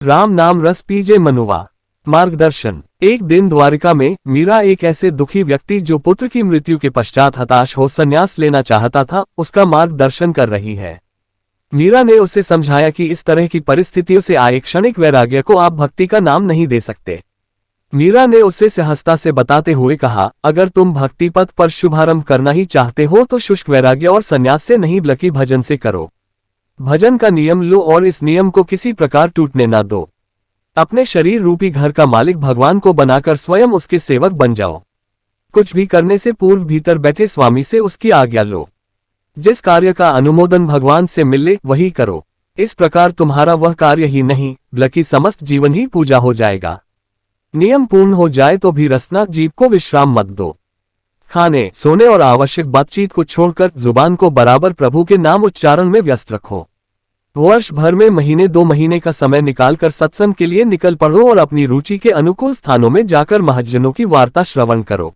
राम नाम रस पीजे मनुआ। मार्गदर्शन। एक दिन द्वारिका में मीरा एक ऐसे दुखी व्यक्ति जो पुत्र की मृत्यु के पश्चात हताश हो संन्यास लेना चाहता था, उसका मार्गदर्शन कर रही है। मीरा ने उसे समझाया कि इस तरह की परिस्थितियों से आए क्षणिक वैराग्य को आप भक्ति का नाम नहीं दे सकते। मीरा ने उसे सहजता से बताते हुए कहा, अगर तुम भक्ति पथ पर शुभारंभ करना ही चाहते हो तो शुष्क वैराग्य और संन्यास से नहीं बल्कि भजन से करो। भजन का नियम लो और इस नियम को किसी प्रकार टूटने न दो। अपने शरीर रूपी घर का मालिक भगवान को बनाकर स्वयं उसके सेवक बन जाओ। कुछ भी करने से पूर्व भीतर बैठे स्वामी से उसकी आज्ञा लो। जिस कार्य का अनुमोदन भगवान से मिले वही करो। इस प्रकार तुम्हारा वह कार्य ही नहीं बल्कि समस्त जीवन ही पूजा हो जाएगा। नियम पूर्ण हो जाए तो भी रसना जीव को विश्राम मत दो। खाने, सोने और आवश्यक बातचीत को छोड़कर जुबान को बराबर प्रभु के नाम उच्चारण में व्यस्त रखो। वर्ष भर में महीने 2 महीने का समय निकालकर सत्संग के लिए निकल पड़ो और अपनी रुचि के अनुकूल स्थानों में जाकर महज्जनों की वार्ता श्रवण करो।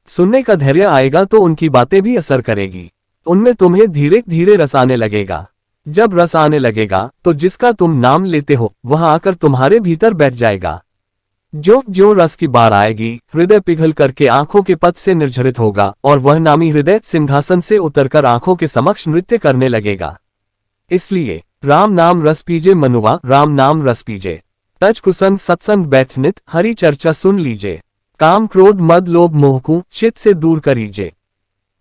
सुनने का धैर्य आएगा तो उनकी बातें भी असर करेगी। उनमें तुम्हें धीरे धीरे रस आने लगेगा। जब रस आने लगेगा तो जिसका तुम नाम लेते हो वह आकर तुम्हारे भीतर बैठ जाएगा। जो जो रस की बाढ़ आएगी हृदय पिघल करके आंखों के पथ से निर्झरित होगा और वह नामी हृदय सिंहासन से उतरकर आंखों के समक्ष नृत्य करने लगेगा। इसलिए राम नाम रस पीजे मनुआ, राम नाम रस पीजे। तज कुसंग सत्संग बैठ नित, हरि चर्चा सुन लीजे। काम क्रोध मद लोभ मोह को चित्त से दूर करीजे।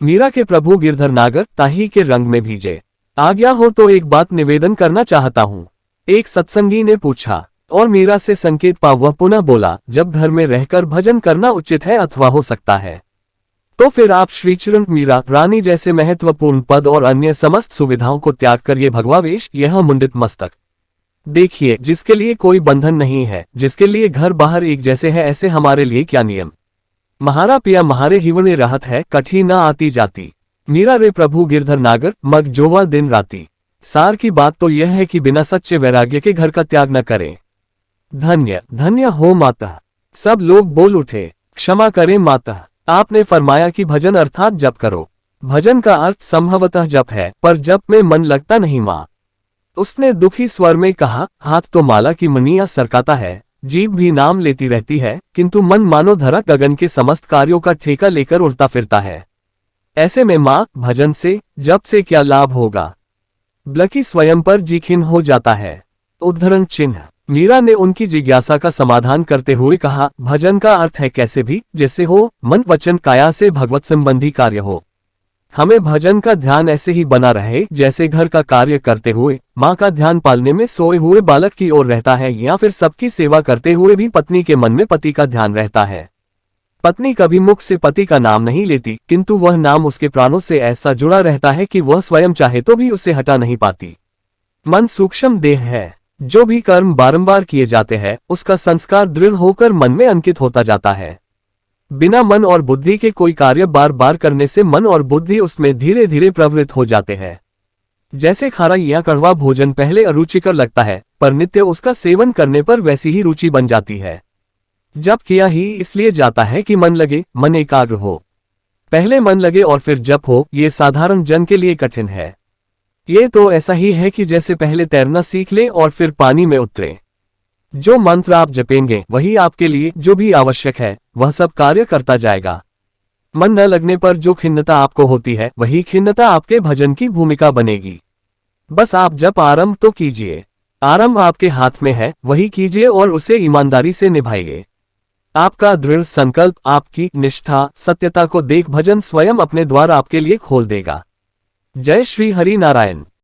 मीरा के प्रभु गिरधर नागर ताही के रंग में भीजे। आज्ञा हो तो एक बात निवेदन करना चाहता हूँ। एक सत्संगी ने पूछा और मीरा से संकेत पा वह पुनः बोला, जब घर में रहकर भजन करना उचित है अथवा हो सकता है तो फिर आप श्रीचरण मीरा रानी जैसे महत्वपूर्ण पद और अन्य समस्त सुविधाओं को त्याग कर ये भगवावेश, यह मुंडित मस्तक देखिए, जिसके लिए कोई बंधन नहीं है, जिसके लिए घर बाहर एक जैसे है, ऐसे हमारे लिए क्या नियम। महारा पिया महारे हिवणे राहत है, कठी न आती जाती। मीरा रे प्रभु गिरधर नागर मग जोवा दिन राती। सार की बात तो यह है कि बिना सच्चे वैराग्य के घर का त्याग न करें। धन्य धन्य हो माता। सब लोग बोल उठे, क्षमा करें माता, आपने फरमाया कि भजन अर्थात जप करो। भजन का अर्थ संभवतः जप है, पर जप में मन लगता नहीं माँ। उसने दुखी स्वर में कहा, हाथ तो माला की मनिया सरकाता है, जीभ भी नाम लेती रहती है, किंतु मन मानो धरा गगन के समस्त कार्यों का ठेका लेकर उड़ता फिरता है। ऐसे में माँ भजन से जप से क्या लाभ होगा, बल्कि स्वयं पर जी खिन्न हो जाता है। उद्धरण चिन्ह। मीरा ने उनकी जिज्ञासा का समाधान करते हुए कहा, भजन का अर्थ है कैसे भी जैसे हो, मन वचन काया से भगवत संबंधी कार्य हो। हमें भजन का ध्यान ऐसे ही बना रहे जैसे घर का कार्य करते हुए माँ का ध्यान पालने में सोए हुए बालक की ओर रहता है, या फिर सबकी सेवा करते हुए भी पत्नी के मन में पति का ध्यान रहता है। पत्नी कभी मुख से पति का नाम नहीं लेती, किंतु वह नाम उसके प्राणों से ऐसा जुड़ा रहता है कि वह स्वयं चाहे तो भी उसे हटा नहीं पाती। मन सूक्ष्म देह है, जो भी कर्म बारंबार किए जाते हैं उसका संस्कार दृढ़ होकर मन में अंकित होता जाता है। बिना मन और बुद्धि के कोई कार्य बार बार करने से मन और बुद्धि उसमें धीरे धीरे प्रवृत्त हो जाते हैं। जैसे खारा या कड़वा भोजन पहले अरुचिकर लगता है, पर नित्य उसका सेवन करने पर वैसी ही रुचि बन जाती है। जप किया ही इसलिए जाता है कि मन लगे, मन एकाग्र हो। पहले मन लगे और फिर जप हो, ये साधारण जन के लिए कठिन है। ये तो ऐसा ही है कि जैसे पहले तैरना सीख ले और फिर पानी में उतरे। जो मंत्र आप जपेंगे वही आपके लिए जो भी आवश्यक है वह सब कार्य करता जाएगा। मन न लगने पर जो खिन्नता आपको होती है वही खिन्नता आपके भजन की भूमिका बनेगी। बस आप जप आरंभ तो कीजिए, आरंभ आपके हाथ में है, वही कीजिए और उसे ईमानदारी से निभाइए। आपका दृढ़ संकल्प, आपकी निष्ठा, सत्यता को देख भजन स्वयं अपने द्वार आपके लिए खोल देगा। जय श्री हरि नारायण।